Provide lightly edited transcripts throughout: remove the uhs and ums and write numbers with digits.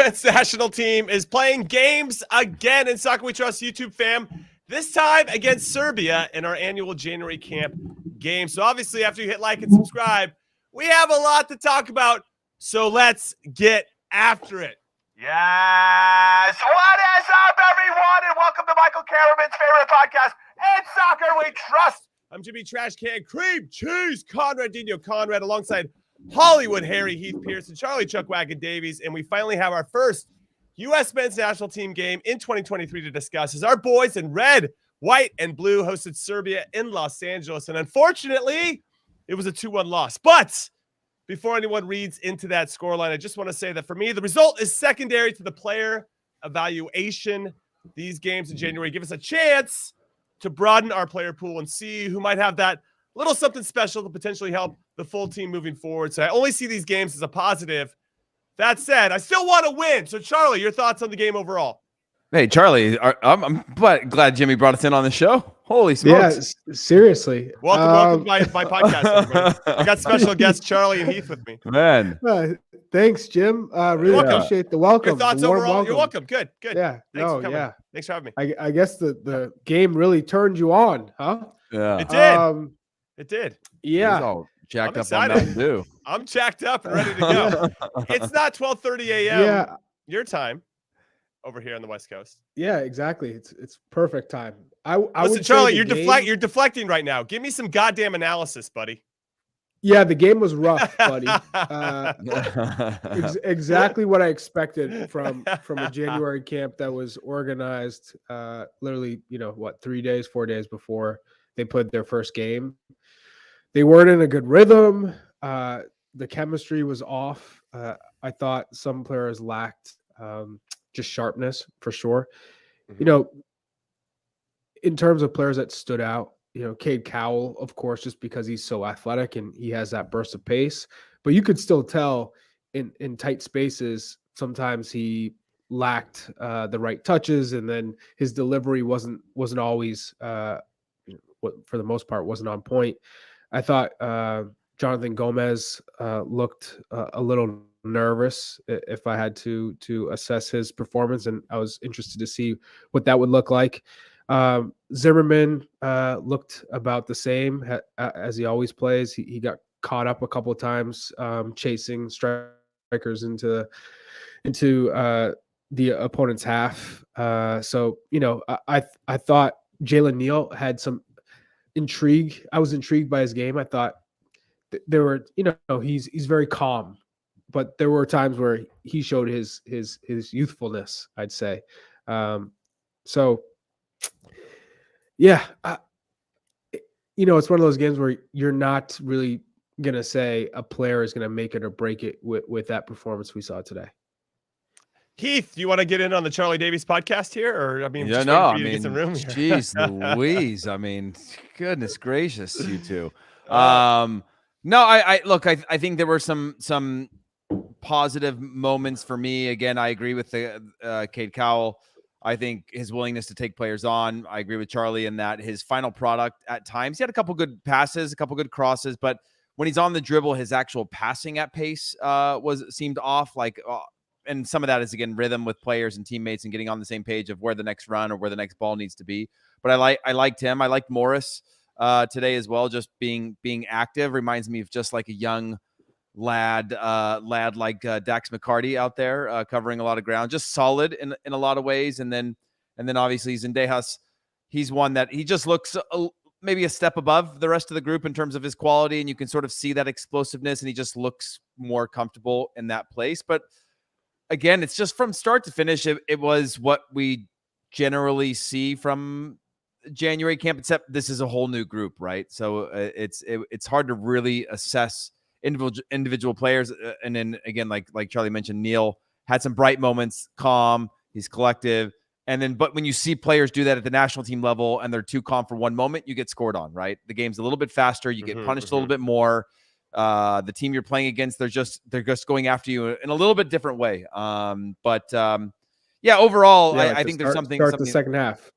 men's national team is playing games again in Soccer We Trust YouTube fam. This time against Serbia in our annual January camp game. So obviously after you hit like and subscribe, we have a lot to talk about. So let's get after it. Yes! What is up, everyone? And welcome to Michael Caravan's favorite podcast, and Soccer We Trust. I'm Jimmy Trash Can Cream Cheese Conrad Conrad alongside Hollywood Harry Heath Pearce and Charlie Chuck Wagon Davies. And we finally have our first U.S. men's national team game in 2023 to discuss as our boys in red, white, and blue hosted Serbia in Los Angeles. And unfortunately, it was a 2-1 loss. But before anyone reads into that scoreline, I just want to say that for me, the result is secondary to the player evaluation. These games in January give us a chance to broaden our player pool and see who might have that little something special to potentially help the full team moving forward. So I only see these games as a positive. That said, I still want to win. So Charlie, your thoughts on the game overall? Hey, Charlie, I'm glad Jimmy brought us in on the show. Holy smokes. Yeah, seriously. Welcome to my podcast, everybody. I got special guest Charlie and Heath with me. Man. Thanks, Jim. Really appreciate the welcome. Your thoughts overall? Welcome. You're welcome. Good. Yeah. Thanks for coming. Thanks for having me. I guess the game really turned you on, huh? Yeah. It did. It did. Yeah. He's all jacked up excited. on Mountain Dew. I'm jacked up and ready to go. It's not 12:30 a.m. your time over here on the West Coast. Yeah, exactly. It's perfect time. Listen, Charlie, you're deflecting right now. Give me some goddamn analysis, buddy. Yeah, the game was rough, buddy. Exactly what I expected from a January camp that was organized literally, 4 days before they played their first game. They weren't in a good rhythm. The chemistry was off. I thought some players lacked just sharpness for sure. Mm-hmm. In terms of players that stood out, Cade Cowell, of course, just because he's so athletic and he has that burst of pace. But you could still tell in tight spaces, sometimes he lacked the right touches, and then his delivery wasn't always, for the most part, wasn't on point. I thought Jonathan Gomez looked a little nervous if I had to assess his performance, and I was interested to see what that would look like. Zimmerman looked about the same as he always plays. He got caught up a couple of times chasing strikers into the opponent's half. So I thought Jalen Neal had some intrigue. I was intrigued by his game. I thought there were, he's very calm, but there were times where he showed his youthfulness, I'd say. Yeah, it's one of those games where you're not really going to say a player is going to make it or break it with that performance we saw today. Heath, do you want to get in on the Charlie Davies podcast here? Or, get some room here. Geez Louise. I mean, goodness gracious, you two. No, I think there were some positive moments for me. Again, I agree with the Cade Cowell. I think his willingness to take players on. I agree with Charlie in that his final product at times, he had a couple good passes, a couple good crosses, but when he's on the dribble, his actual passing at pace seemed off. And some of that is, again, rhythm with players and teammates and getting on the same page of where the next run or where the next ball needs to be. But I liked him. I liked Morris today as well. Just being active reminds me of just like a young lad like Dax McCarty out there covering a lot of ground, just solid in a lot of ways. And then obviously Zendejas, he's one that he just looks maybe a step above the rest of the group in terms of his quality, and you can sort of see that explosiveness, and he just looks more comfortable in that place. But again, it's just from start to finish, it was what we generally see from January camp, except this is a whole new group, right? So it's hard to really assess individual players. And then again, like Charlie mentioned, Neal had some bright moments, calm, he's collective. And then, but when you see players do that at the national team level and they're too calm for one moment, you get scored on, right? The game's a little bit faster. You get punished a little bit more. The team you're playing against, they're just going after you in a little bit different way. Yeah, overall, I think there's something. The second half.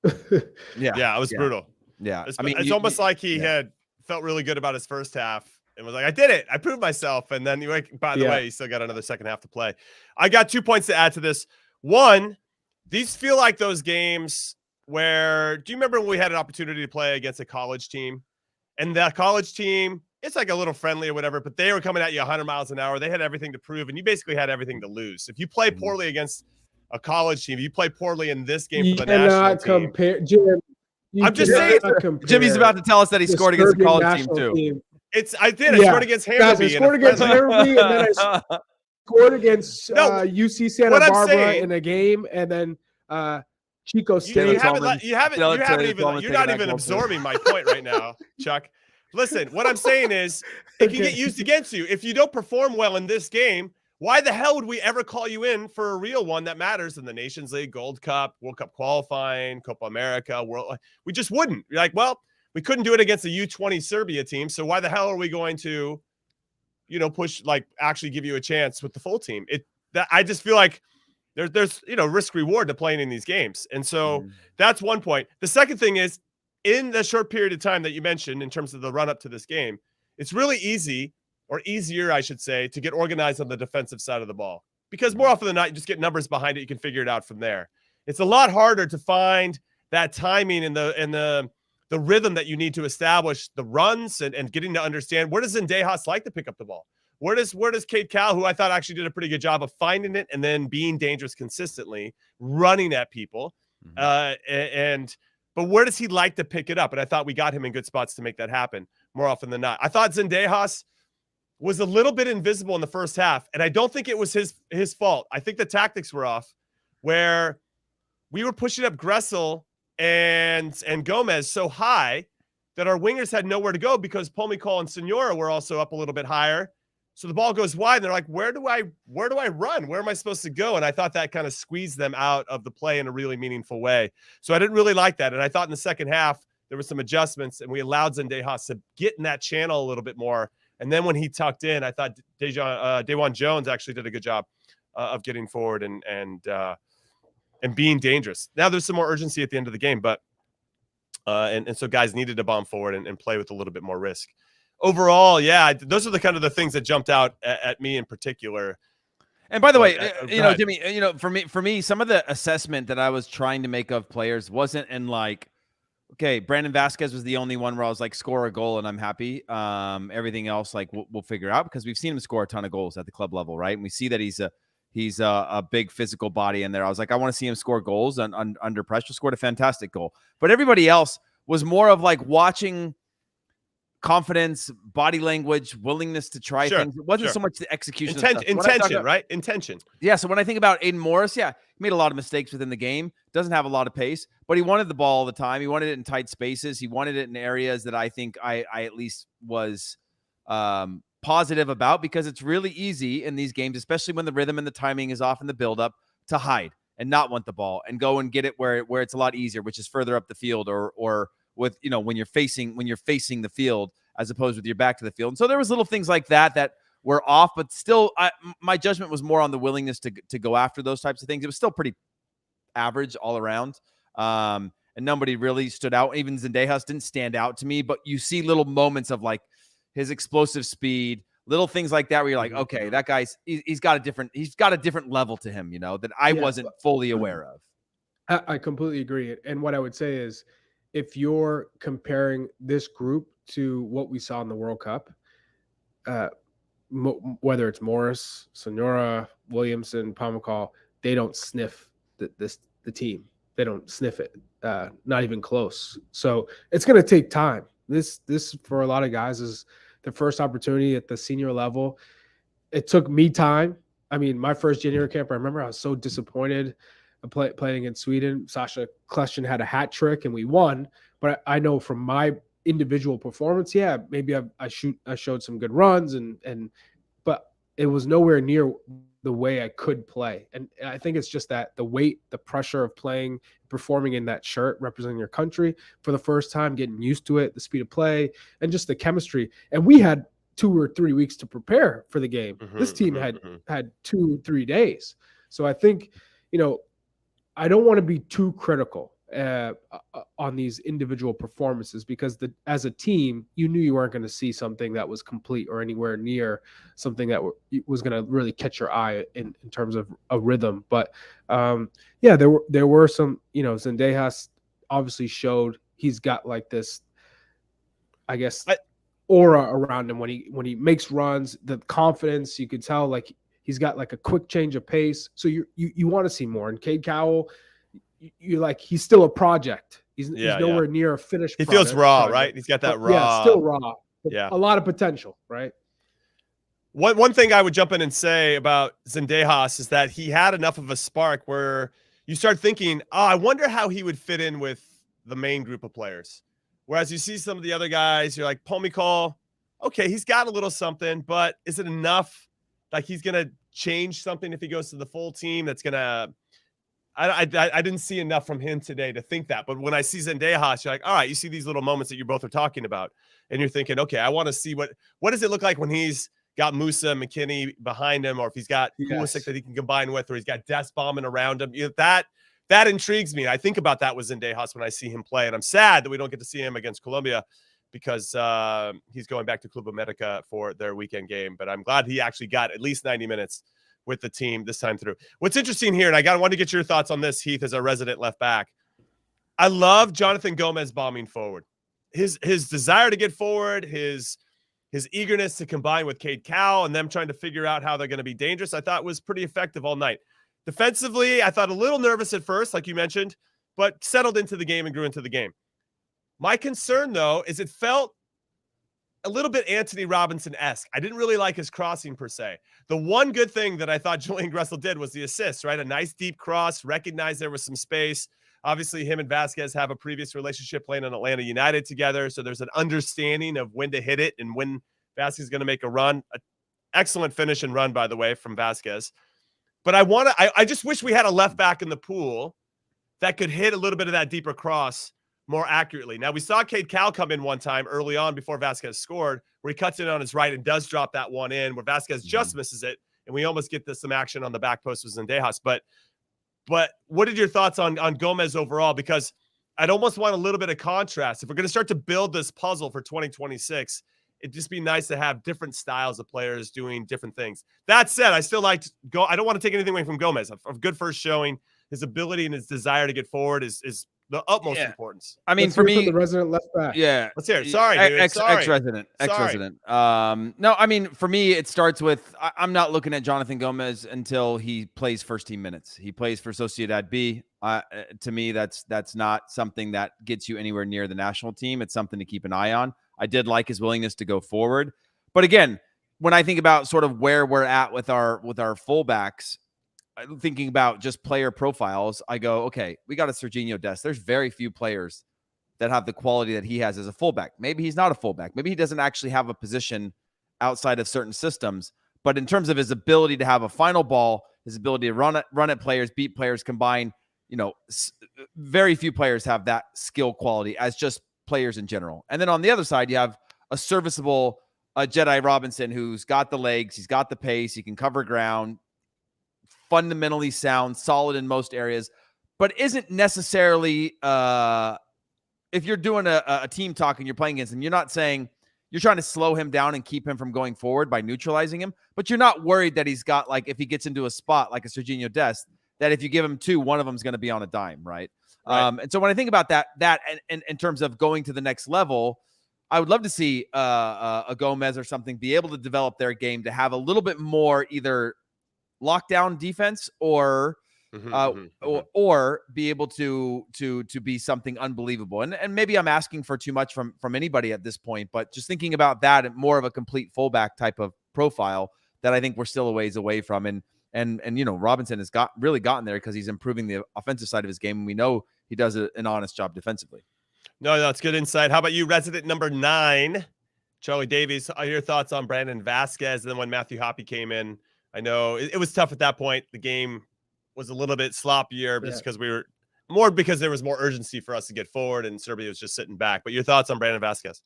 Yeah, it was brutal. Yeah, It's almost like he had felt really good about his first half, and was like, I did it. I proved myself. And then, by the way, you still got another second half to play. I got 2 points to add to this. One, these feel like those games where, do you remember when we had an opportunity to play against a college team? And that college team, it's like a little friendly or whatever, but they were coming at you 100 miles an hour. They had everything to prove, and you basically had everything to lose. If you play poorly against a college team, you play poorly in this game for the national team. Jim, I'm just saying. Jimmy's about to tell us that he scored against a college team too. I scored against Hammerby. I scored against Hammerby, and then I scored against UC Santa Barbara in a game, and then Chico State. You're not even absorbing my point right now, Chuck. Listen, what I'm saying is it can get used against you. If you don't perform well in this game, why the hell would we ever call you in for a real one that matters in the Nations League, Gold Cup, World Cup qualifying, Copa America, we just wouldn't. You're like, well, we couldn't do it against a U20 Serbia team, so why the hell are we going to, push, actually give you a chance with the full team? I just feel like there's risk reward to playing in these games. And so that's one point. The second thing is, in the short period of time that you mentioned in terms of the run up to this game, it's really easy, or easier, I should say, to get organized on the defensive side of the ball, because more often than not, you just get numbers behind it. You can figure it out from there. It's a lot harder to find that timing and the rhythm that you need to establish the runs and getting to understand, where does Zendejas like to pick up the ball? Where does Cade Cowell, who I thought actually did a pretty good job of finding it and then being dangerous consistently, running at people, but where does he like to pick it up? And I thought we got him in good spots to make that happen more often than not. I thought Zendejas was a little bit invisible in the first half, and I don't think it was his fault. I think the tactics were off, where we were pushing up Gressel and Gomez so high that our wingers had nowhere to go, because Pomicol and Senora were also up a little bit higher. So the ball goes wide, and they're like, where do I run? Where am I supposed to go? And I thought that kind of squeezed them out of the play in a really meaningful way. So I didn't really like that. And I thought in the second half, there were some adjustments, and we allowed Zendejas to get in that channel a little bit more. And then when he tucked in, I thought Dawan Jones actually did a good job of getting forward and being dangerous. Now there's some more urgency at the end of the game, but and so guys needed to bomb forward and play with a little bit more risk. Overall, yeah, those are the kind of the things that jumped out at me in particular. And by the way, Jimmy, for me, some of the assessment that I was trying to make of players wasn't in like, okay, Brandon Vasquez was the only one where I was like, score a goal and I'm happy. Everything else, like we'll figure out, because we've seen him score a ton of goals at the club level, right? And we see that he's a big physical body in there. I was like, I want to see him score goals under pressure. Scored a fantastic goal. But everybody else was more of like watching confidence, body language, willingness to try things. It wasn't so much the execution. Intention, right? Intention. Yeah. So when I think about Aiden Morris, he made a lot of mistakes within the game. Doesn't have a lot of pace, but he wanted the ball all the time. He wanted it in tight spaces. He wanted it in areas that I think I at least was positive about, because it's really easy in these games, especially when the rhythm and the timing is off in the buildup, to hide and not want the ball and go and get it where it's a lot easier, which is further up the field or with, when you're facing the field as opposed with your back to the field. And so there was little things like that were off, but still my judgment was more on the willingness to go after those types of things. It was still pretty average all around. And nobody really stood out. Even Zendejas didn't stand out to me, but you see little moments of like his explosive speed, little things like that where you're like, okay, that guy's he's got a different level to him, that I wasn't fully aware of. I completely agree. And what I would say is, if you're comparing this group to what we saw in the World Cup, whether it's Morris, Senora, Williamson, Pomicol, they don't sniff the team. They don't sniff it, not even close. So it's going to take time. This for a lot of guys is the first opportunity at the senior level. It took me time. I mean, my first junior camp, I remember I was so disappointed playing in Sweden. Sasha Kleshin had a hat trick and we won. But I know from my individual performance, maybe I showed some good runs but it was nowhere near the way I could play. And I think it's just that the weight, the pressure of performing in that shirt, representing your country for the first time, getting used to it, the speed of play, and just the chemistry. And we had 2 or 3 weeks to prepare for the game. This team had 2 or 3 days. So I think, I don't want to be too critical on these individual performances, because as a team, you knew you weren't going to see something that was complete or anywhere near something that was going to really catch your eye in terms of a rhythm. But yeah, there were some, Zendejas obviously showed he's got like this, I guess, aura around him when he makes runs, the confidence. You could tell like he's got like a quick change of pace. So you want to see more. And Cade Cowell, you're like, he's still a project. He's nowhere near a finished product. He feels raw, right? He's got that raw. Yeah, still raw. Yeah. A lot of potential, right? One thing I would jump in and say about Zendejas is that he had enough of a spark where you start thinking, I wonder how he would fit in with the main group of players. Whereas you see some of the other guys, you're like, Pomykal, okay, he's got a little something, but is it enough? Like he's going to change something if he goes to the full team that's going to – I didn't see enough from him today to think that. But when I see Zendejas, you're like, all right, you see these little moments that you both are talking about. And you're thinking, okay, I want to see what does it look like when he's got Musa, McKennie behind him, or if he's got Pulisic that he can combine with, or he's got Des bombing around him. That intrigues me. I think about that with Zendejas when I see him play. And I'm sad that we don't get to see him against Colombia because he's going back to Club America for their weekend game. But I'm glad he actually got at least 90 minutes with the team this time through. What's interesting here, and I want to get your thoughts on this, Heath, as our resident left back. I love Jonathan Gomez bombing forward. His desire to get forward, his eagerness to combine with Cade Cowell and them trying to figure out how they're going to be dangerous, I thought was pretty effective all night. Defensively, I thought a little nervous at first, like you mentioned, but settled into the game and grew into the game. My concern, though, is it felt a little bit Anthony Robinson-esque. I didn't really like his crossing per se. The one good thing that I thought Julian Gressel did was the assist, right? A nice deep cross, recognized there was some space. Obviously, him and Vasquez have a previous relationship playing on Atlanta United together, so there's an understanding of when to hit it and when Vasquez is going to make a run. Excellent finish and run, by the way, from Vasquez. But I just wish we had a left back in the pool that could hit a little bit of that deeper cross more accurately. Now, we saw Cade Cowell come in one time early on before Vasquez scored, where he cuts in on his right and does drop that one in, where Vasquez just misses it, and we almost get some action on the back post with Zendejas. But what are your thoughts on Gomez overall? Because I'd almost want a little bit of contrast. If we're going to start to build this puzzle for 2026, it'd just be nice to have different styles of players doing different things. That said, I still like to go. I don't want to take anything away from Gomez. A good first showing. His ability and his desire to get forward is the utmost importance. I mean, for me, the resident left back. Yeah. Let's hear it. Sorry, dude. Ex-resident. No, I mean, for me, it starts with, I'm not looking at Jonathan Gomez until he plays first team minutes. He plays for Sociedad B. To me, that's not something that gets you anywhere near the national team. It's something to keep an eye on. I did like his willingness to go forward. But again, when I think about sort of where we're at with our fullbacks, thinking about just player profiles, I go, okay, we got a Serginho Dest. There's very few players that have the quality that he has as a fullback. Maybe he's not a fullback. Maybe he doesn't actually have a position outside of certain systems. But in terms of his ability to have a final ball, his ability to run at players, beat players, combine, very few players have that skill quality as just players in general. And then on the other side, you have a serviceable Jedi Robinson who's got the legs, he's got the pace, he can cover ground, fundamentally sound, solid in most areas, but isn't necessarily if you're doing a team talk and you're playing against him, you're not saying you're trying to slow him down and keep him from going forward by neutralizing him, but you're not worried that he's got, like, if he gets into a spot like a Serginho Dest, that if you give him two, one of them is going to be on a dime, right? And so when I think about that and in terms of going to the next level, I would love to see a Gomez or something be able to develop their game to have a little bit more either lockdown defense or be able to be something unbelievable. And maybe I'm asking for too much from anybody at this point, but just thinking about that, more of a complete fullback type of profile that I think we're still a ways away from. And Robinson has really gotten there because he's improving the offensive side of his game, and we know he does an honest job defensively. No, that's good insight. How about you, resident number 9, Charlie Davies? Your thoughts on Brandon Vasquez? And then when Matthew Hoppe came in, I know it was tough at that point. The game was a little bit sloppier just because there was more urgency for us to get forward, and Serbia was just sitting back. But your thoughts on Brandon Vasquez?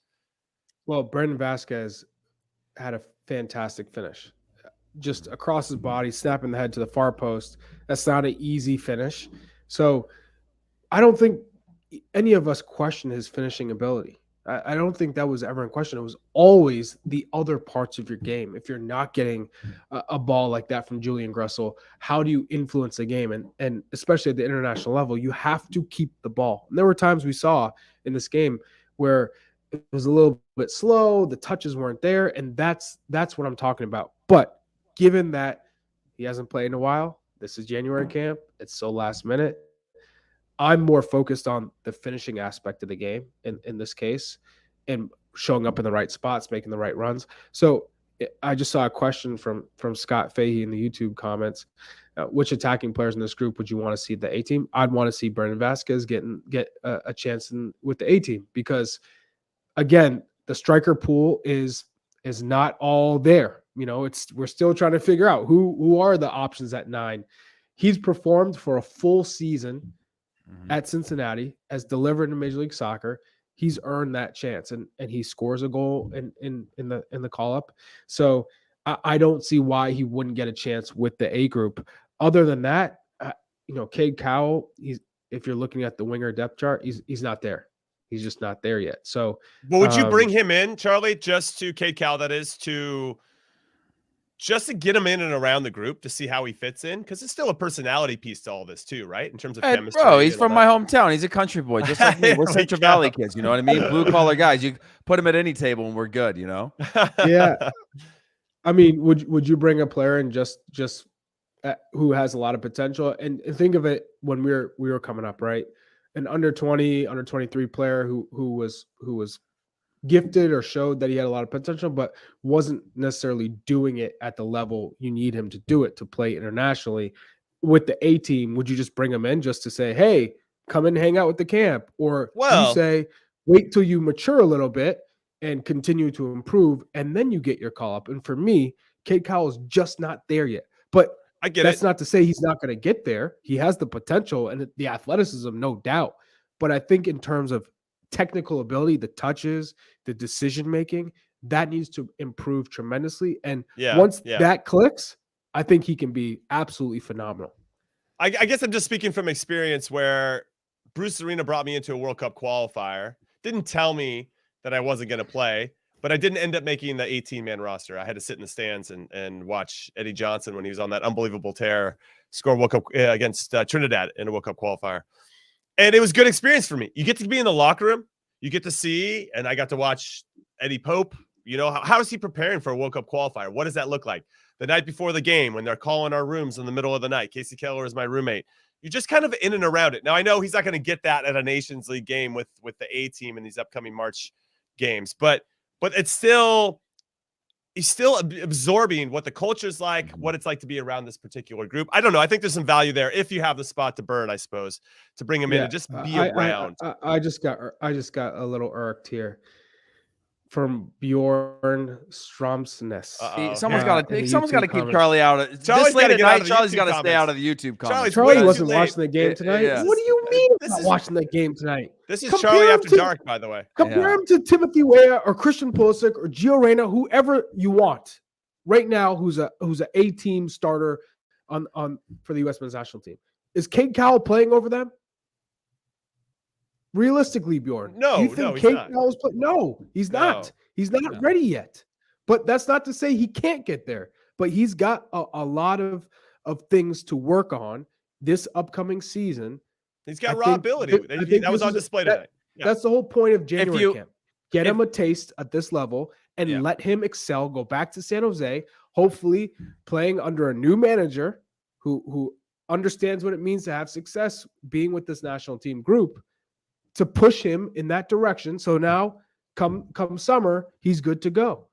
Well, Brandon Vasquez had a fantastic finish. Just across his body, snapping the head to the far post. That's not an easy finish. So I don't think any of us question his finishing ability. I don't think that was ever in question. It was always the other parts of your game. If you're not getting a ball like that from Julian Gressel, how do you influence the game? And especially at the international level, you have to keep the ball. And there were times we saw in this game where it was a little bit slow, the touches weren't there, and that's what I'm talking about. But given that he hasn't played in a while, this is January camp, it's so last minute. I'm more focused on the finishing aspect of the game in this case and showing up in the right spots, making the right runs. So I just saw a question from Scott Fahey in the YouTube comments. Which attacking players in this group would you want to see the A team? I'd want to see Brendan Vasquez get a chance with the A team because, again, the striker pool is not all there. We're still trying to figure out who are the options at 9. He's performed for a full season at Cincinnati, as delivered in Major League Soccer. He's earned that chance, and he scores a goal in the call up. So I don't see why he wouldn't get a chance with the A group. Other than that, Cade Cowell, if you're looking at the winger depth chart, he's not there. He's just not there yet. So, but would you bring him in, Charlie, just to Cade Cowell? That is just to get him in and around the group to see how he fits in, because it's still a personality piece to all this too, right? In terms of chemistry. Bro, he's from my hometown. He's a country boy, just like me. We're Central Valley kids, you know what I mean? Blue collar guys. You put him at any table and we're good, you know? Yeah. I mean, would you bring a player and just who has a lot of potential? And think of it when we were coming up, right? An under 20, under 23 player who was gifted or showed that he had a lot of potential, but wasn't necessarily doing it at the level you need him to do it to play internationally. With the A team, would you just bring him in just to say, hey, come and hang out with the camp? Or do you say, wait till you mature a little bit and continue to improve, and then you get your call up? And for me, Cade Cowell is just not there yet. But I get that's not to say he's not going to get there. He has the potential and the athleticism, no doubt. But I think in terms of technical ability, the touches, the decision-making, that needs to improve tremendously. And once that clicks, I think he can be absolutely phenomenal. I guess I'm just speaking from experience where Bruce Arena brought me into a World Cup qualifier, didn't tell me that I wasn't going to play, but I didn't end up making the 18-man roster. I had to sit in the stands and watch Eddie Johnson when he was on that unbelievable tear score World Cup against Trinidad in a World Cup qualifier. And it was a good experience for me. You get to be in the locker room. You get to see, and I got to watch Eddie Pope. How is he preparing for a World Cup qualifier? What does that look like? The night before the game, when they're calling our rooms in the middle of the night, Casey Keller is my roommate. You're just kind of in and around it. Now, I know he's not going to get that at a Nations League game with the A team in these upcoming March games, but it's still, he's still absorbing what the culture is like, what it's like to be around this particular group. I don't know. I think there's some value there if you have the spot to burn, I suppose, to bring him in and just be around. I just got a little irked here from Bjorn Stromsness. Someone's got to keep Charlie out of this late at night. Charlie's got to stay out of the YouTube comments. Charlie wasn't watching the game tonight. What do you mean not watching the game tonight? This is Charlie After Dark, by the way. Compare him to Timothy Weah or Christian Pulisic or Gio Reyna, whoever you want right now, who's a A-team starter on for the U.S. men's national team. Is Cade Cowell playing over them? Realistically, Bjorn, no, do you think he's Cade not. Cowell's playing? No, he's not. No. He's not ready yet. But that's not to say he can't get there. But he's got a lot of things to work on this upcoming season. He's got raw ability. That was on display tonight. That's the whole point of January camp. Get him a taste at this level and let him excel. Go back to San Jose, hopefully playing under a new manager who understands what it means to have success being with this national team group, to push him in that direction. So now come summer, he's good to go.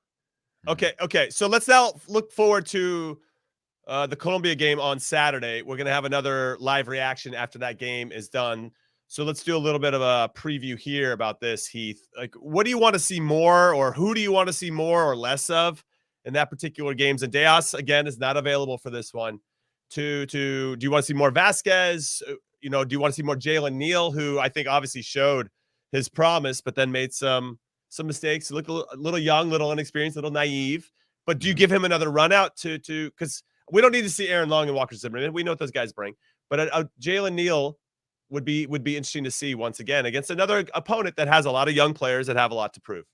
Okay. So let's now look forward to the Colombia game on Saturday. We're going to have another live reaction after that game is done. So let's do a little bit of a preview here about this, Heath. Like, what do you want to see more, or who do you want to see more or less of in that particular games? And Deas, again, is not available for this one. Do you want to see more Vasquez? Do you want to see more Jalen Neal, who I think obviously showed his promise, but then made some mistakes, look a little young, little inexperienced, little naive. But do you give him another run out to because we don't need to see Aaron Long and Walker Zimmerman. We know what those guys bring. But Jalen Neal, would be interesting to see once again against another opponent that has a lot of young players that have a lot to prove.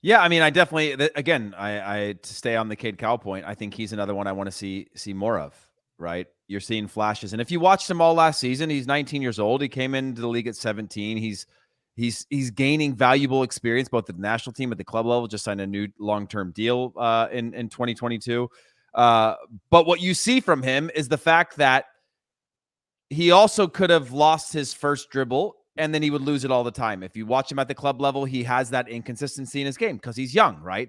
Yeah, I mean, I definitely, again, I to stay on the Cade Cowell point, I think he's another one I want to see more of, right? You're seeing flashes. And if you watched him all last season, he's 19 years old. He came into the league at 17. He's gaining valuable experience, both at the national team, at the club level, just signed a new long-term deal in 2022. But what you see from him is the fact that he also could have lost his first dribble and then he would lose it all the time. If you watch him at the club level, he has that inconsistency in his game because he's young, right?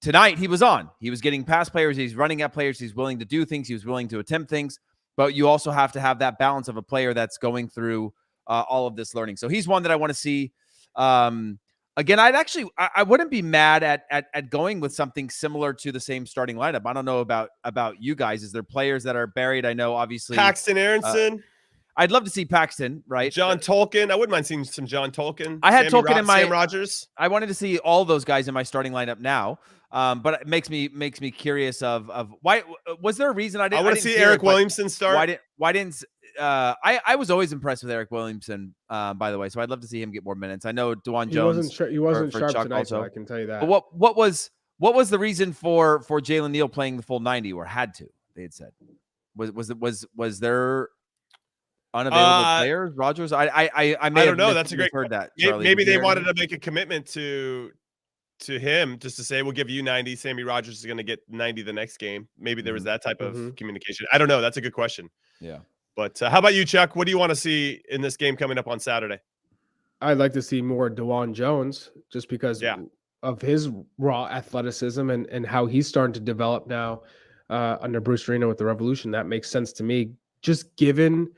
Tonight, he was on. He was getting past players. He's running at players. He's willing to do things. He was willing to attempt things. But you also have to have that balance of a player that's going through all of this learning. So he's one that I want to see. Again, I wouldn't be mad at going with something similar to the same starting lineup. I don't know about you guys. Is there players that are buried? I know, obviously. Paxton Aronson. I'd love to see Paxton, right? John Tolkien. I wouldn't mind seeing some John Tolkien. I had Tolkien in my Sam Rogers. I wanted to see all those guys in my starting lineup now. But it makes me curious of why was there a reason I want to see Eric Williamson start. Why didn't I was always impressed with Eric Williamson, by the way. So I'd love to see him get more minutes. I know DeJuan Jones. He wasn't sharp Chuck tonight, also. so I can tell you that. But what was the reason for Jalen Neal playing the full 90 or had to? They had said was there unavailable players? Rogers. I don't know. That's a great. Heard that. Maybe they wanted to make a commitment to him just to say we'll give you 90. Sammy Rogers is going to get 90 the next game. Maybe there was that type of communication. I don't know. That's a good question. Yeah. But how about you, Chuck? What do you want to see in this game coming up on Saturday? I'd like to see more DeJuan Jones just because of his raw athleticism and how he's starting to develop now under Bruce Arena with the Revolution. That makes sense to me. Just given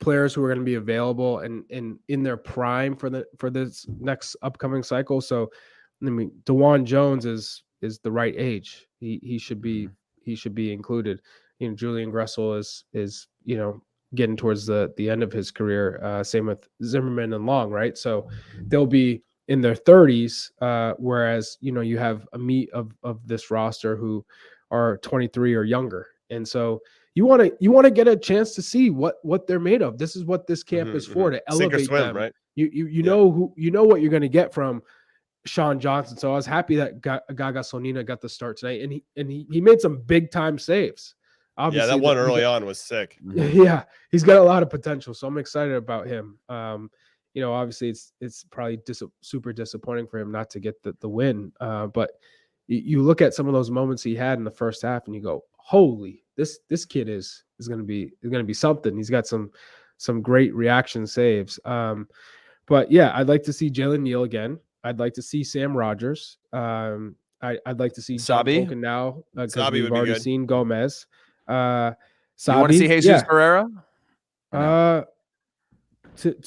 players who are going to be available and in their prime for this next upcoming cycle. So, I mean, DeJuan Jones is the right age. He should be included. You know, Julian Gressel is getting towards the end of his career. Same with Zimmerman and Long, right? So they'll be in their 30s, whereas you have a meat of this roster who are 23 or younger, and so you want to get a chance to see what they're made of. This is what this camp is for, to elevate Sink or swim, them. right? You know what you're going to get from Sean Johnson. So I was happy that Gaga Sonina got the start tonight, and he made some big time saves. Obviously, that one early on was sick. Yeah, he's got a lot of potential, so I'm excited about him. Obviously it's probably super disappointing for him not to get the win. But you look at some of those moments he had in the first half, and you go, "Holy, this kid is going to be something." He's got some great reaction saves. But yeah, I'd like to see Jalen Neal again. I'd like to see Sam Rogers. I'd like to see Sabi now because Sabi we've would be already good. seen Gomez. You want to see Jesus Ferreira? To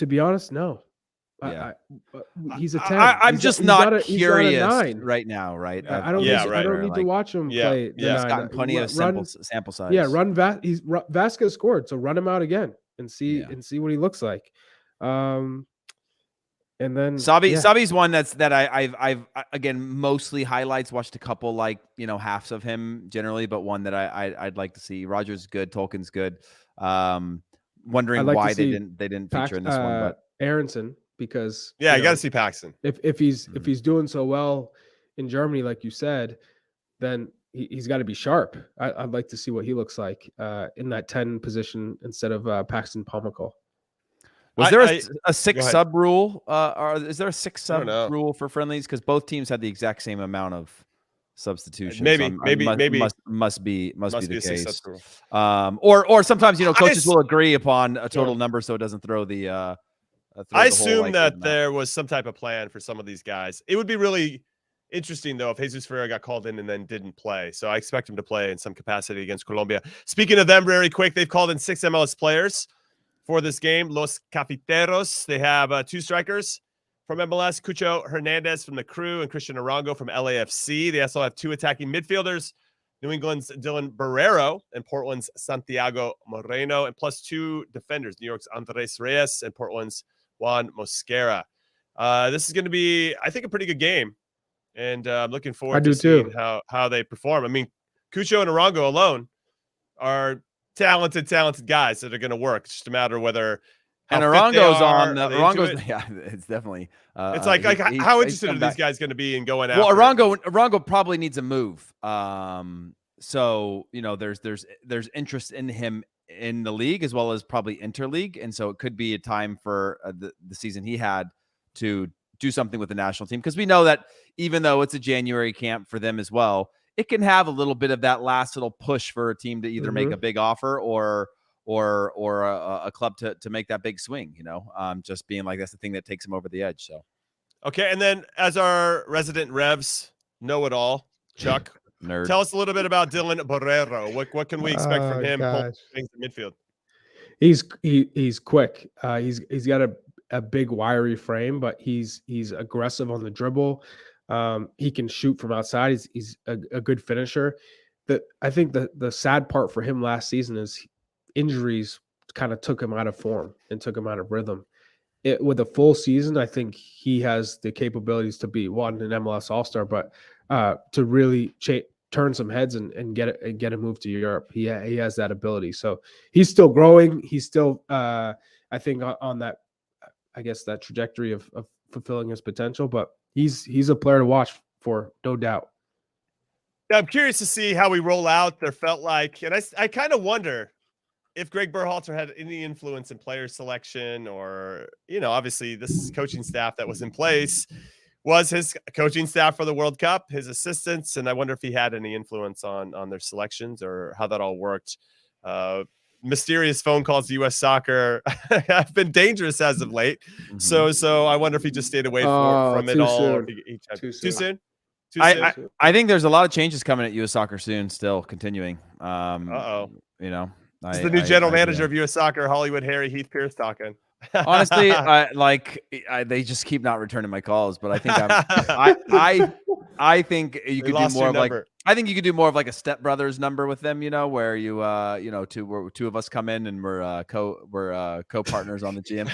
be honest, no. Yeah. He's a 10. I'm just not curious not right now, right? I don't need to watch him play. He's gotten plenty of sample size. Yeah, Vasquez scored, so run him out again and see what he looks like. And then Sabi's one that I've again mostly highlights, watched a couple halves of him generally, but one that I'd like to see. Rogers is good, Tolkien's good. Wondering why they didn't feature in this one, but Aronson, because you got to see Paxton. If he's doing so well in Germany, like you said, then he's got to be sharp. I'd like to see what he looks like in that 10 position instead of Paxton Pomykal. Was there a 6 sub rule? Or is there a 6 sub rule for friendlies? Because both teams had the exact same amount of substitutions. Maybe must be the case. Or sometimes coaches will agree upon a total number so it doesn't throw the. I assume that there was some type of plan for some of these guys. It would be really interesting though if Jesus Ferreira got called in and then didn't play. So I expect him to play in some capacity against Colombia. Speaking of them, very quick, they've called in 6 MLS players for this game. Los Cafeteros. They have 2 strikers from MLS, Cucho Hernandez from the Crew and Christian Arango from LAFC. They also have 2 attacking midfielders, New England's Dylan Barrero and Portland's Santiago Moreno, and plus 2 defenders, New York's Andres Reyes and Portland's Juan Mosquera. This is going to be, I think, a pretty good game, and I'm looking forward to seeing how they perform. I mean, Cucho and Arango alone are talented guys that are going to work. It's just a matter of whether how And fit they Arango's are. on. Are they into Arango's it? yeah, it's definitely. It's like how interested are these guys going to be in going Well, after it? Arango probably needs a move. So there's interest in him in the league as well as probably interleague, and so it could be a time for the season he had to do something with the national team, because we know that even though it's a January camp for them as well, it can have a little bit of that last little push for a team to either make a big offer or a club to make that big swing. Just being like, that's the thing that takes him over the edge. So. Okay, and then as our resident Revs know-it-all, Chuck, Nerd. tell us a little bit about Dylan Borrero. What can we expect from him? Things in midfield. He's quick. He's got a big wiry frame, but he's aggressive on the dribble. He can shoot from outside. He's a good finisher. I think the sad part for him last season is injuries kind of took him out of form and took him out of rhythm. With a full season, I think he has the capabilities to be an MLS All-Star, but to really turn some heads and get a move to Europe, he has that ability. So he's still growing. He's still, I think, on that, I guess, that trajectory of fulfilling his potential. But he's a player to watch for, no doubt. Yeah, I'm curious to see how we roll out. There felt like, and I kind of wonder if Greg Berhalter had any influence in player selection, or, obviously this coaching staff that was in place was his coaching staff for the World Cup, his assistants. And I wonder if he had any influence on their selections or how that all worked. Mysterious phone calls to U.S. Soccer have been dangerous as of late. Mm-hmm. So I wonder if he just stayed away from it all. Or too soon? I think there's a lot of changes coming at U.S. Soccer soon, still continuing. It's the new general manager of U.S. Soccer, Hollywood Harry Heath Pearce, talking. Honestly, they just keep not returning my calls, but I think I think you could do more of like, I think you could do more of like a Step Brothers number with them, where you two of us come in and we're co-partners on the GM.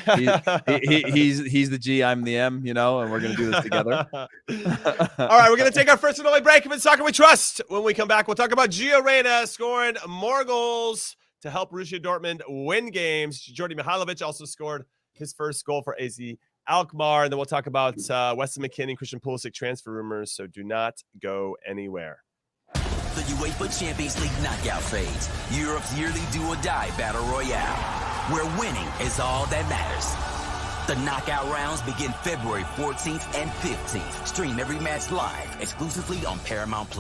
He's the G, I'm the M, and we're gonna do this together. All right, we're gonna take our first and only break in Soccer We Trust. When we come back, we'll talk about Gio Reyna scoring more goals to help Borussia Dortmund win games. Jordi Mihailovic also scored his first goal for AZ Alkmaar. And then we'll talk about Weston McKennie, Christian Pulisic transfer rumors. So do not go anywhere. The UEFA Champions League knockout phase, Europe's yearly do-or-die battle royale, where winning is all that matters. The knockout rounds begin February 14th and 15th. Stream every match live, exclusively on Paramount+.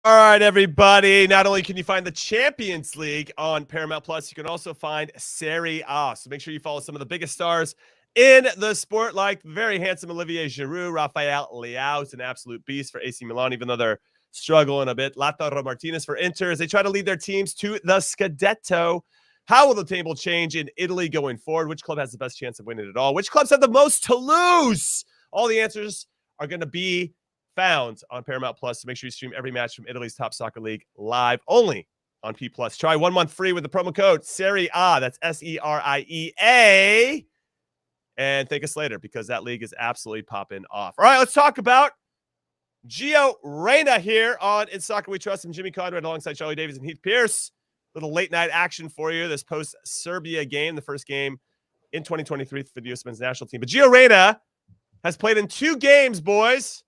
All right, everybody. Not only can you find the Champions League on Paramount+, you can also find Serie A. So make sure you follow some of the biggest stars in the sport, like very handsome Olivier Giroud. Rafael Leao is an absolute beast for AC Milan, even though they're struggling a bit. Lautaro Martinez for Inter as they try to lead their teams to the Scudetto. How will the table change in Italy going forward? Which club has the best chance of winning it all? Which clubs have the most to lose? All the answers are going to be found on Paramount+. So make sure you stream every match from Italy's top soccer league live only on P+. Try 1 month free with the promo code Serie A. That's SERIEA. And thank us later, because that league is absolutely popping off. All right, let's talk about Gio Reyna here on In Soccer We Trust. I'm Jimmy Conrad alongside Charlie Davies and Heath Pearce. Little late night action for you. This post-Serbia game, the first game in 2023 for the U.S. men's national team. But Gio Reyna has played in 2 games, boys.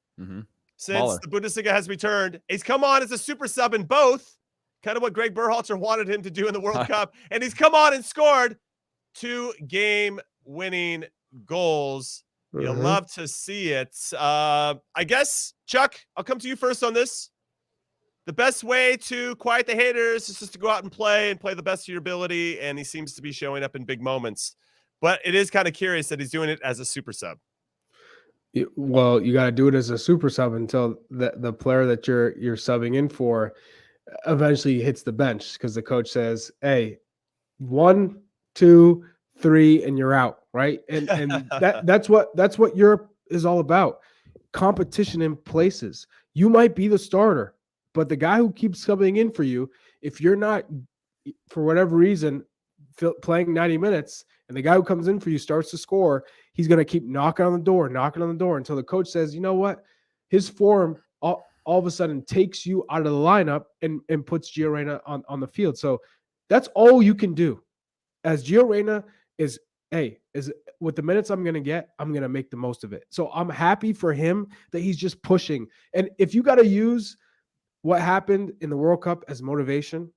Since the Bundesliga has returned. He's come on as a super sub in both, kind of what Greg Berhalter wanted him to do in the World Cup. And he's come on and scored 2 game-winning goals. You'll love to see it. I guess, Chuck, I'll come to you first on this. The best way to quiet the haters is just to go out and play the best of your ability, and he seems to be showing up in big moments. But it is kind of curious that he's doing it as a super sub. Well, you got to do it as a super sub until the player that you're subbing in for eventually hits the bench, because the coach says, "Hey, 1, 2, 3, and you're out." Right, and that's what Europe is all about. Competition in places. You might be the starter, but the guy who keeps subbing in for you, if you're not, for whatever reason, playing 90 minutes, and the guy who comes in for you starts to score, he's going to keep knocking on the door until the coach says, you know what? His form all of a sudden takes you out of the lineup and puts Gio Reyna on the field. So that's all you can do. As Gio Reyna is hey, with the minutes I'm going to get, I'm going to make the most of it. So I'm happy for him that he's just pushing. And if you got to use what happened in the World Cup as motivation,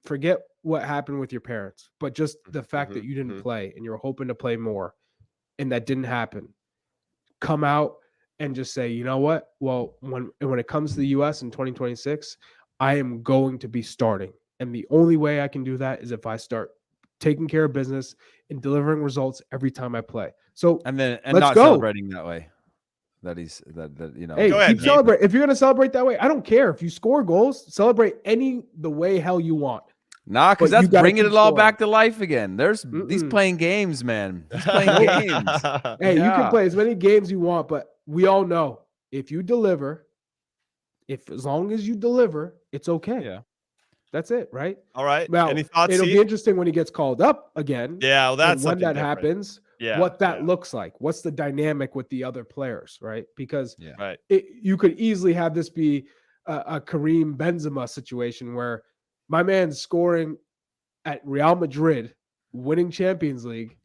forget what happened with your parents, but just the fact that you didn't play and you're hoping to play more and that didn't happen. Come out and just say, you know what? Well, when it comes to the US in 2026, I am going to be starting. And the only way I can do that is if I start taking care of business and delivering results every time I play. So and let's not go. celebrating that way. That you know. Hey, Go ahead, keep celebrate. If you're gonna celebrate that way, I don't care. If you score goals, celebrate the way hell you want. Nah, because But you that's gotta bringing keep it all scoring. back to life again. He's playing games, man. He's playing games. Hey, you Yeah. can play as many games you want, but we all know if you deliver, as long as you deliver, it's okay. Yeah. That's it, right? All right. Now, Any thoughts, it'll Heath? be interesting when he gets called up again. Yeah, well, that's and when something that different. happens, Yeah, what that looks like. What's the dynamic with the other players, right? Because right. you could easily have this be a Karim Benzema situation where my man's scoring at Real Madrid, winning Champions League,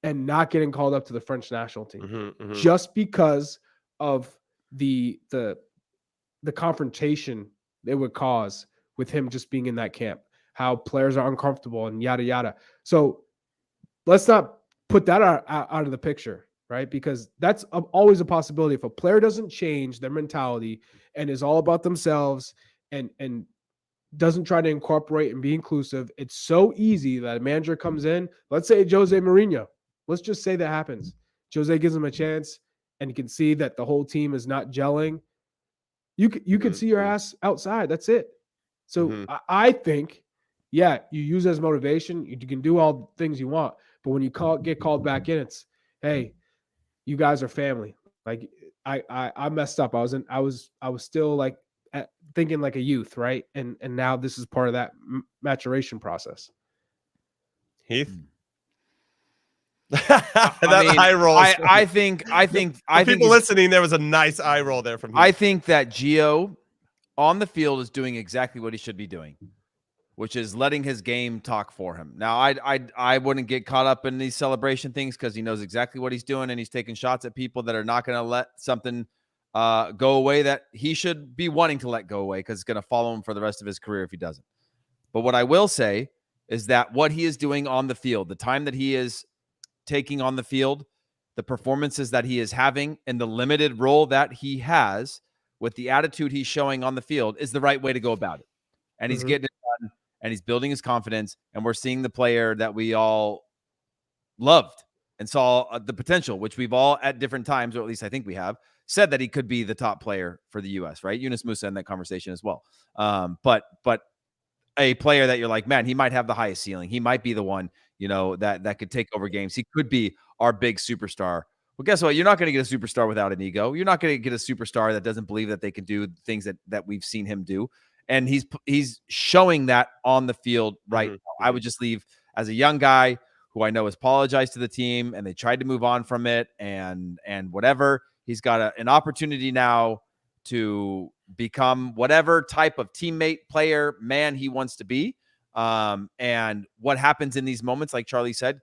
and not getting called up to the French national team just because of the confrontation it would cause with him just being in that camp, how players are uncomfortable and yada, yada. So let's not put that out of the picture, right? Because that's always a possibility. If a player doesn't change their mentality and is all about themselves and doesn't try to incorporate and be inclusive, it's so easy that a manager comes in. Let's say Jose Mourinho. Let's just say that happens. Jose gives him a chance and you can see that the whole team is not gelling. You could see your ass outside. That's it. So I think, yeah, you use it as motivation. You can do all the things you want. But when you get called back in, it's, hey, you guys are family. Like I messed up. I was still like thinking like a youth, right? And now this is part of that maturation process. Heath, eye roll. I think people listening, there was a nice eye roll there from Heath. I think that Gio on the field is doing exactly what he should be doing, which is letting his game talk for him. Now, I wouldn't get caught up in these celebration things because he knows exactly what he's doing and he's taking shots at people that are not going to let something go away that he should be wanting to let go away because it's going to follow him for the rest of his career if he doesn't. But what I will say is that what he is doing on the field, the time that he is taking on the field, the performances that he is having, and the limited role that he has with the attitude he's showing on the field is the right way to go about it. And he's getting it done, and he's building his confidence, and we're seeing the player that we all loved and saw the potential, which we've all at different times, or at least I think we have, said that he could be the top player for the U.S., right? Yunus Musa in that conversation as well. But a player that you're like, man, he might have the highest ceiling. He might be the one, that could take over games. He could be our big superstar. Well, guess what? You're not going to get a superstar without an ego. You're not going to get a superstar that doesn't believe that they can do things that we've seen him do. And he's showing that on the field right now. I would just leave as a young guy who I know has apologized to the team and they tried to move on from it and whatever. He's got an opportunity now to become whatever type of teammate, player, man he wants to be. And what happens in these moments, like Charlie said,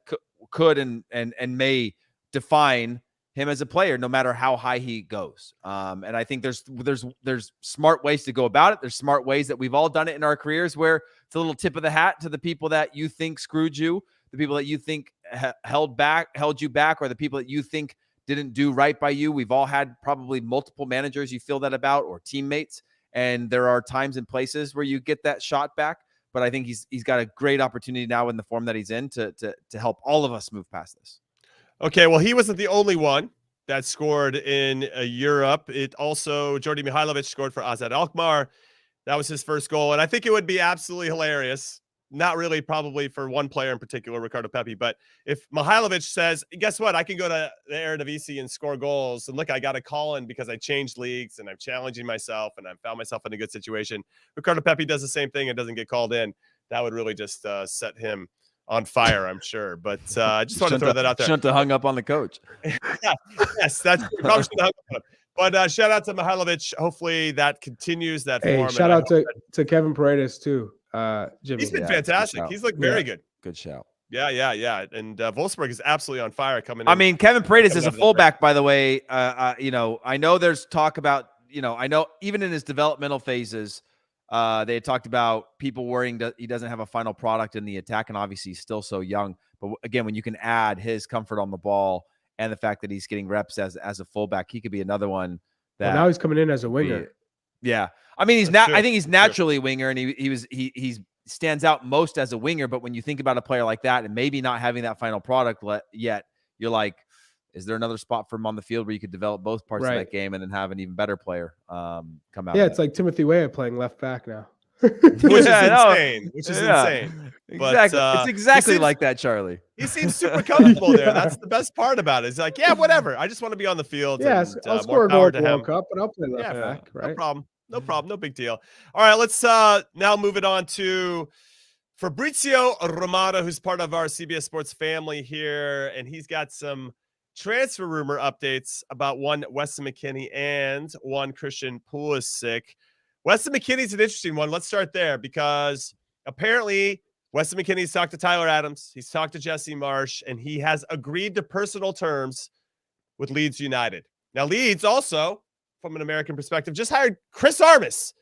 could and may define him as a player, no matter how high he goes. And I think there's smart ways to go about it. There's smart ways that we've all done it in our careers where it's a little tip of the hat to the people that you think screwed you, the people that you think held you back, or the people that you think didn't do right by you. We've all had probably multiple managers you feel that about, or teammates. And there are times and places where you get that shot back. But I think he's got a great opportunity now in the form that he's in to help all of us move past this. Okay, well, he wasn't the only one that scored in Europe. It also, Jordi Mihailovic scored for Azad Alkmaar. That was his first goal. And I think it would be absolutely hilarious. Not really probably for one player in particular, Ricardo Pepi, but if Mihailovic says, guess what? I can go to the Eredivisie and score goals. And look, I got a call in because I changed leagues and I'm challenging myself and I found myself in a good situation. Ricardo Pepi does the same thing and doesn't get called in. That would really just set him on fire, I'm sure. But I just want to throw that out there. Shouldn't have hung up on the coach. Yes, that's probably shouldn't have hung up on him. But shout out to Mihailovic. Hopefully that continues that form. Shout out to Kevin Paredes too. Jimmy. He's been fantastic. He's looked very good. Good shout. Yeah. And Wolfsburg is absolutely on fire coming in. I mean, Kevin Paredes is a out of that fullback, by the way. I know there's talk about, I know even in his developmental phases, they had talked about people worrying that he doesn't have a final product in the attack, and obviously he's still so young. But again, when you can add his comfort on the ball and the fact that he's getting reps as a fullback, he could be another one that now he's coming in as a winger. Yeah. I mean, I think he's That's naturally a winger, and he stands out most as a winger. But when you think about a player like that and maybe not having that final product yet, you're like, is there another spot for him on the field where you could develop both parts of that game and then have an even better player come out? Yeah, it's like Timothy Weah playing left back now. Which is insane. Insane. Exactly. But, it's exactly like that, Charlie. He seems super comfortable there. That's the best part about it. It's like, yeah, whatever. I just want to be on the field. Yes, and, I'll score a goal at the World him. Cup, but I'll play left back. Right? No problem. No big deal. All right, let's now move it on to Fabrizio Romano, who's part of our CBS Sports family here, and he's got some transfer rumor updates about one Weston McKennie and one Christian Pulisic. Weston McKinney's an interesting one. Let's start there because apparently Weston McKinney's talked to Tyler Adams. He's talked to Jesse Marsch, and he has agreed to personal terms with Leeds United. Now, Leeds also, from an American perspective, just hired Chris Armas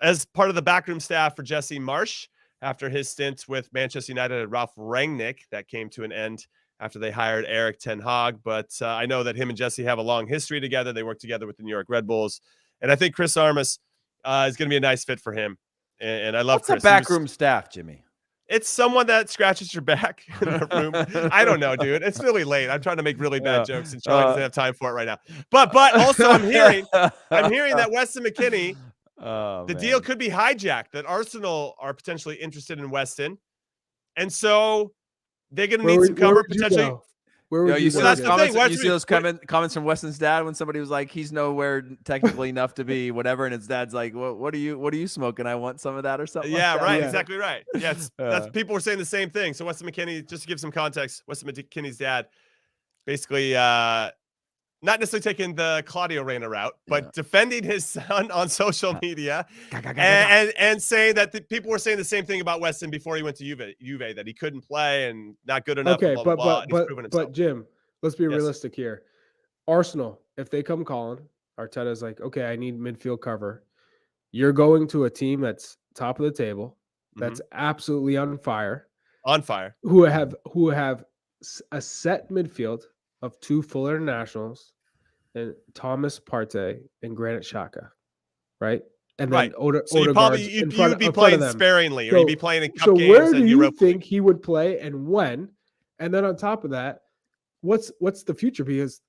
as part of the backroom staff for Jesse Marsch after his stint with Manchester United and Ralph Rangnick that came to an end after they hired Eric Ten Hag. But I know that him and Jesse have a long history together. They work together with the New York Red Bulls. And I think Chris Armas is going to be a nice fit for him. And I love What's Chris. What's a backroom staff, Jimmy? It's someone that scratches your back in the room. I don't know, dude. It's really late. I'm trying to make really bad jokes, and Charlie doesn't have time for it right now. But also, I'm hearing that Weston McKennie, the deal could be hijacked. That Arsenal are potentially interested in Weston, and so they're going to need some cover potentially. You see those comments from Weston's dad when somebody was like, he's nowhere technically enough to be whatever, and his dad's like, what are you smoking? I want some of that or something. Yeah, like that. right. Yeah. Exactly right. Yes, that's people were saying the same thing. So Weston McKennie, just to give some context, Weston McKennie's dad, basically not necessarily taking the Claudio Reyna route, but defending his son on social media and saying that people were saying the same thing about Weston before he went to Juve, that he couldn't play and not good enough. Okay, blah, blah, blah, but Jim, let's be realistic here. Arsenal, if they come calling, Arteta's like, okay, I need midfield cover. You're going to a team that's top of the table, that's absolutely on fire, who have a set midfield of two full internationals, and Thomas Partey and Granit Xhaka, right? And then So you'd be playing sparingly, or you'd be playing in cup games. So where do you Europa think he would play, and when? And then on top of that, what's the future? Because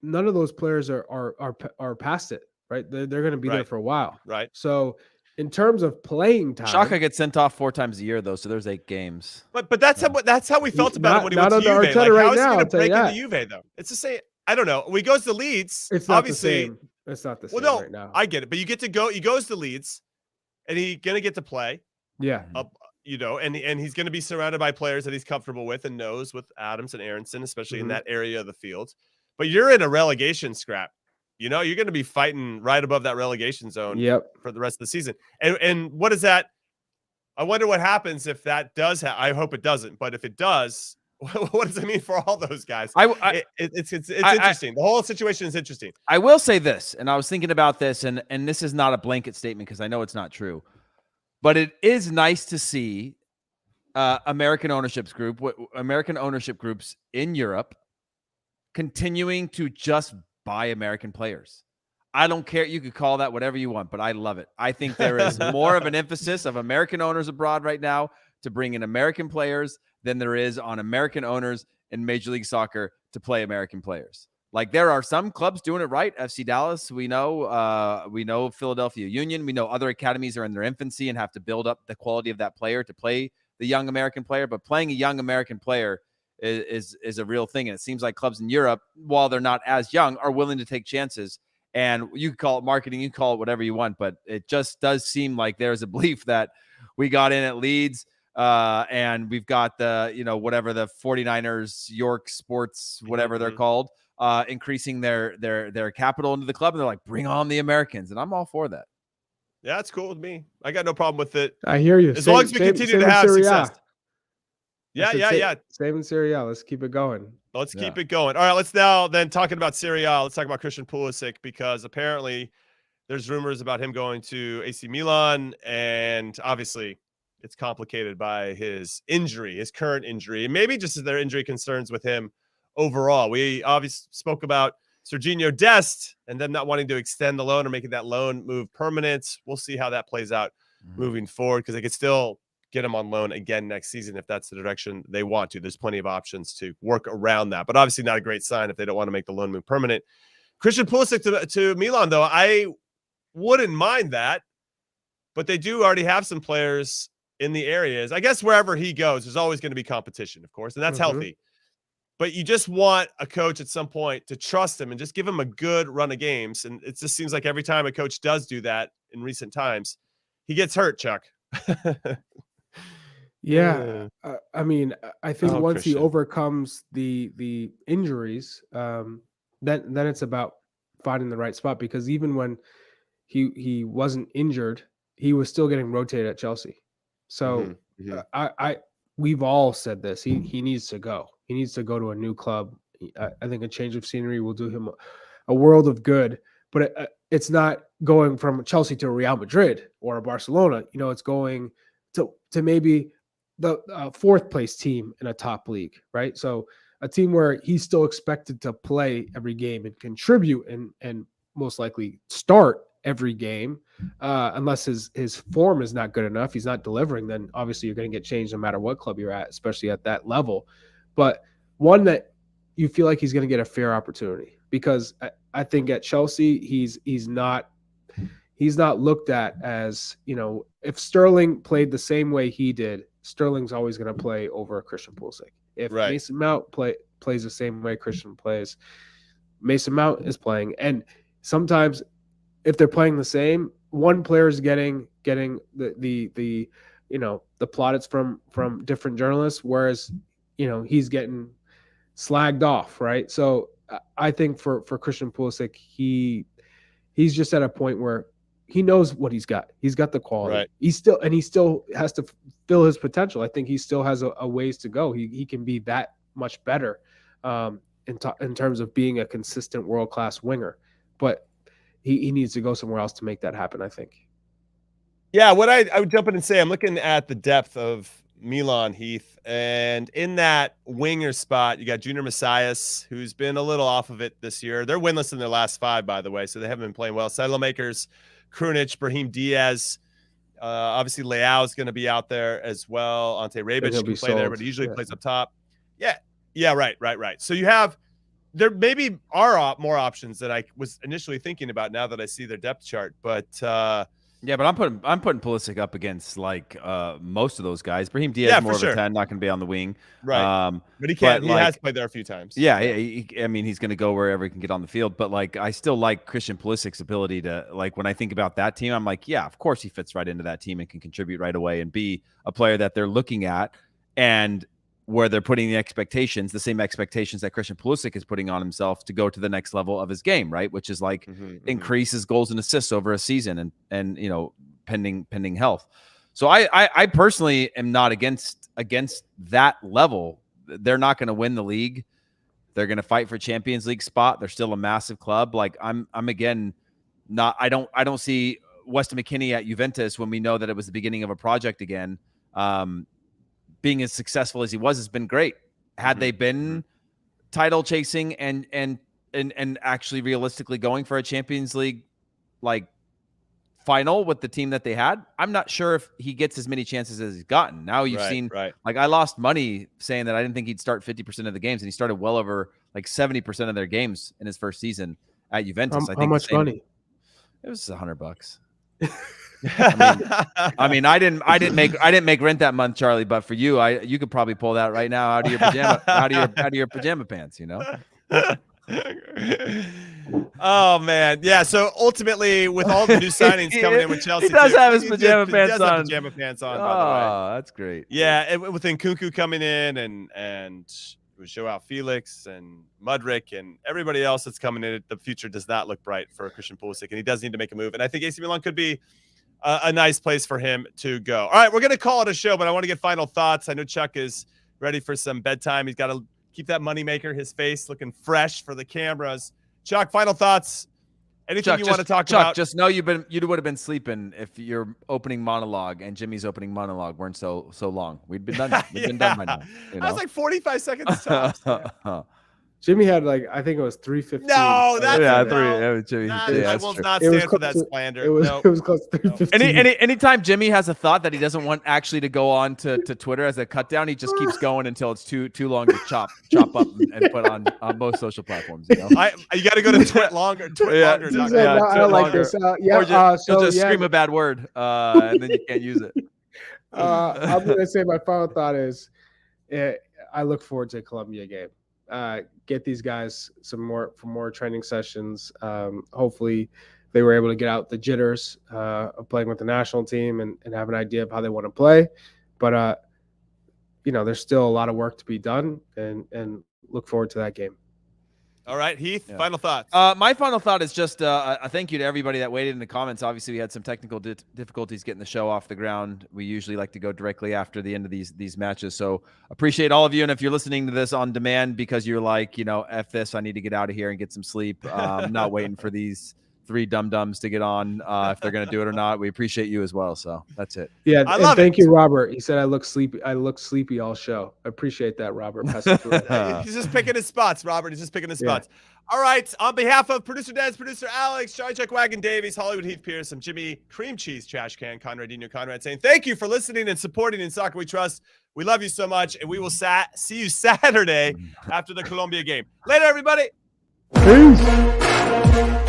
none of those players are past it, right? They're going to be there for a while, right? So in terms of playing time, Xhaka gets sent off 4 times a year though, so there's 8 games. But that's how we felt about it when he went to Juve. Like, how is he going to break into Juve though? It's the same. I don't know. When he goes to Leeds, it's not obviously the same. It's not the same right now. I get it, but you get to go. He goes to Leeds, and he's going to get to play. Yeah. And he's going to be surrounded by players that he's comfortable with and knows, with Adams and Aronson, especially in that area of the field. But you're in a relegation scrap. You're going to be fighting right above that relegation zone for the rest of the season. And what is that? I wonder what happens if that does. I hope it doesn't. But if it does, what does it mean for all those guys? It's interesting. The whole situation is interesting. I will say this, and I was thinking about this, and this is not a blanket statement because I know it's not true, but it is nice to see American ownership groups in Europe continuing to just buy American players. I don't care. You could call that whatever you want, but I love it. I think there is more of an emphasis of American owners abroad right now to bring in American players than there is on American owners in Major League Soccer to play American players. Like, there are some clubs doing it right. FC Dallas, we know Philadelphia Union. We know other academies are in their infancy and have to build up the quality of that player to play the young American player. But playing a young American player is a real thing. And it seems like clubs in Europe, while they're not as young, are willing to take chances. And you can call it marketing, you can call it whatever you want, but it just does seem like there's a belief that we got in at Leeds and we've got the, whatever the 49ers, York Sports, whatever they're called, increasing their capital into the club. And they're like, bring on the Americans. And I'm all for that. Yeah, it's cool with me. I got no problem with it. I hear you. As long as we continue to have success. Yeah. Same in Serie A. Let's keep it going. Let's keep it going. All right, let's now then talking about Serie A. Let's talk about Christian Pulisic because apparently there's rumors about him going to AC Milan, and obviously it's complicated by his current injury, and maybe just their injury concerns with him overall. We obviously spoke about Serginho Dest and them not wanting to extend the loan or making that loan move permanent. We'll see how that plays out moving forward because they could still get him on loan again next season if that's the direction they want to. There's plenty of options to work around that, but obviously not a great sign if they don't want to make the loan move permanent. Christian Pulisic to Milan, though, I wouldn't mind that, but they do already have some players in the areas. I guess wherever he goes, there's always going to be competition, of course, and that's healthy. But you just want a coach at some point to trust him and just give him a good run of games. And it just seems like every time a coach does do that in recent times, he gets hurt, Chuck. Yeah, I mean, I think once Christian. he overcomes the injuries, then it's about finding the right spot. Because even when he wasn't injured, he was still getting rotated at Chelsea. So we've all said this. He needs to go. He needs to go to a new club. I think a change of scenery will do him a world of good. But it's not going from Chelsea to Real Madrid or Barcelona. You know, it's going to maybe the fourth place team in a top league, right? So a team where he's still expected to play every game and contribute and most likely start every game, unless his form is not good enough. He's not delivering. Then obviously you're going to get changed no matter what club you're at, especially at that level. But one that you feel like he's going to get a fair opportunity, because I think at Chelsea he's not looked at as, you know, if Sterling played the same way he did, Sterling's always going to play over Christian Pulisic. If Mason Mount plays the same way Christian plays, Mason Mount is playing. And sometimes if they're playing the same, one player is getting the you know, the plaudits from different journalists, whereas, you know, he's getting slagged off, right? So I think for Christian Pulisic, he's just at a point where he knows what he's got. He's got the quality. Right. He still has to fill his potential. I think he still has a ways to go. He can be that much better in terms of being a consistent world-class winger. But he needs to go somewhere else to make that happen, I think. Yeah, what I would jump in and say, I'm looking at the depth of Milan, Heath, and in that winger spot, you got Junior Messias, who's been a little off of it this year. They're winless in their last 5, by the way, so they haven't been playing well. Saddlemakers, Krunic, Brahim Diaz, obviously Leao is going to be out there as well. Ante Rebic can play there, but he usually plays up top. Yeah, right. So you have, there maybe are more options that I was initially thinking about now that I see their depth chart, but yeah, but I'm putting Pulisic up against like most of those guys. Brahim Diaz more of a 10, not going to be on the wing, right? But he can't. He has played there a few times. Yeah, I mean, he's going to go wherever he can get on the field. But like, I still like Christian Pulisic's ability to, like, when I think about that team, I'm like, yeah, of course he fits right into that team and can contribute right away and be a player that they're looking at, and where they're putting the expectations, the same expectations that Christian Pulisic is putting on himself to go to the next level of his game, right? Which is like increase his goals and assists over a season and you know, pending health. So I personally am not against that level. They're not going to win the league. They're going to fight for Champions League spot. They're still a massive club. Like I'm again not, I don't see Weston McKennie at Juventus when we know that it was the beginning of a project again. Being as successful as he was has been great. Had they been title chasing and actually realistically going for a Champions League like final with the team that they had, I'm not sure if he gets as many chances as he's gotten. Now you've seen, like, I lost money saying that I didn't think he'd start 50% of the games, and he started well over like 70% of their games in his first season at Juventus. How much money? It was $100. I mean, I didn't make rent that month, Charlie. But for you, you could probably pull that right now out of your pajama, out of your pajama pants. You know. Oh man, yeah. So ultimately, with all the new signings coming in with Chelsea, he does have his pajama pants on. Pajama pants on. Oh, by the way. That's great. Yeah, and with Nkunku coming in and Joao Felix and Mudryk and everybody else that's coming in, the future does not look bright for Christian Pulisic, and he does need to make a move. And I think AC Milan could be a nice place for him to go. All right, we're going to call it a show, but I want to get final thoughts. I know Chuck is ready for some bedtime. He's got to keep that moneymaker, his face looking fresh for the cameras. Chuck, final thoughts. Anything you want to talk about? Just know you would have been sleeping if your opening monologue and Jimmy's opening monologue weren't so long. We'd been done. We'd been done by now. You know? I was like 45 seconds tops. Jimmy had like, I think it was 3:15. No, that's Jimmy. I will not stand for that slander. It was close to 3:15. Anytime Jimmy has a thought that he doesn't want actually to go on to Twitter as a cut down, he just keeps going until it's too long to chop up and put on most social platforms. You know? You got to go to Twit longer. I don't like this. Or just scream a bad word, and then you can't use it. I'm gonna say my final thought is, I look forward to a Colombia game. Get these guys some more training sessions. Hopefully they were able to get out the jitters of playing with the national team and have an idea of how they want to play. But there's still a lot of work to be done, and look forward to that game. All right, Heath, final thoughts. My final thought is just a thank you to everybody that waited in the comments. Obviously, we had some technical difficulties getting the show off the ground. We usually like to go directly after the end of these matches. So appreciate all of you. And if you're listening to this on demand because you're like, F this, I need to get out of here and get some sleep. I'm not waiting for these three dum-dums to get on if they're going to do it or not. We appreciate you as well. So that's it. Yeah, thank you, Robert. He said I look sleepy all show. I appreciate that, Robert. He's just picking his spots, Robert. He's just picking his spots. All right. On behalf of producer Des, producer Alex, Charlie Chuck Wagon Davies, Hollywood Heath Pearce, and Jimmy Cream Cheese Trash Can, Conrad saying thank you for listening and supporting In Soccer We Trust. We love you so much, and we will see you Saturday after the Colombia game. Later, everybody. Peace.